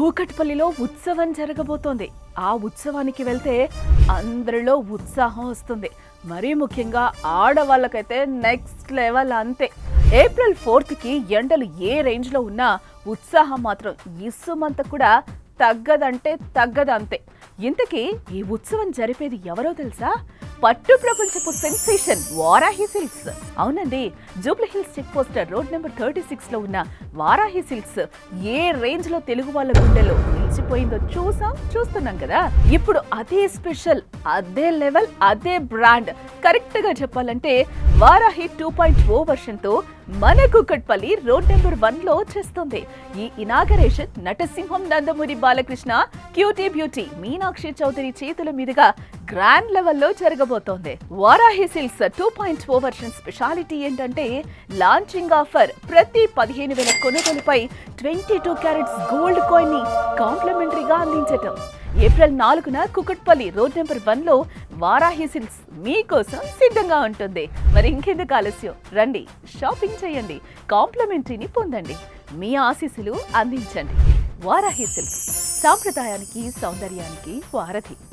కూకట్పల్లిలో ఉత్సవం జరగబోతోంది. ఆ ఉత్సవానికి వెళ్తే అందరిలో ఉత్సాహం వస్తుంది. మరీ ముఖ్యంగా ఆడవాళ్ళకైతే నెక్స్ట్ లెవెల్ అంతే. ఏప్రిల్ 4కి ఎండలు ఏ రేంజ్లో ఉన్నా ఉత్సాహం మాత్రం ఇసుమంత కూడా తగ్గదంటే తగ్గదంతే. ఇంతకీ ఈ ఉత్సవం జరిపేది ఎవరో తెలుసా? పట్టు ప్రపంచపు సెన్సేషన్ వారాహి సిల్క్స్. అవునండి, Jubilee Hills check post road number 36 లో ఉన్న వారాహి సిల్క్స్ ఏ రేంజ్ లో తెలుగు వాళ్ళ గుండెలో నిలిచిపోయిందో చూస్తున్నాం కదా. ఇప్పుడు అదే స్పెషల్, అదే లెవెల్, అదే బ్రాండ్. కరెక్ట్ గా చెప్పాలంటే వారాహి 2.0 వర్షన్ తో మన కూకట్పల్లి రోడ్ నెంబర్ 1 లో చేస్తుంది. ఈ ఇనాగరేషన్ నటసింహం నందమూరి బాలకృష్ణ, క్యూటీ బ్యూటీ మీనాక్షి చౌదరి చేతుల మీదుగా గ్రాండ్ లెవెల్లో జరగబోతోంది. వారాహి సిల్క్స్ 2.0 వర్షన్ స్పెషాలిటీ ఏంటంటే లాంచింగ్ ఆఫర్ ప్రతి 15,000 కొనుగోలుపై 22 క్యారెట్స్ గోల్డ్ కాయిన్ ని కాంప్లిమెంటరీగా అందించటం. ఏప్రిల్ 4న కూకట్పల్లి రోడ్ నెంబర్ 1 లో వారాహి సిల్క్స్ మీకోసం సిద్ధంగా ఉంటుంది. మరి ఇంకెందుకు ఆలస్యం, రండి, షాపింగ్ చేయండి, కాంప్లిమెంటరీని పొందండి, మీ ఆశీస్సులు అందించండి. వారాహి సిల్క్స్ సాంప్రదాయానికి, సౌందర్యానికి వారధి.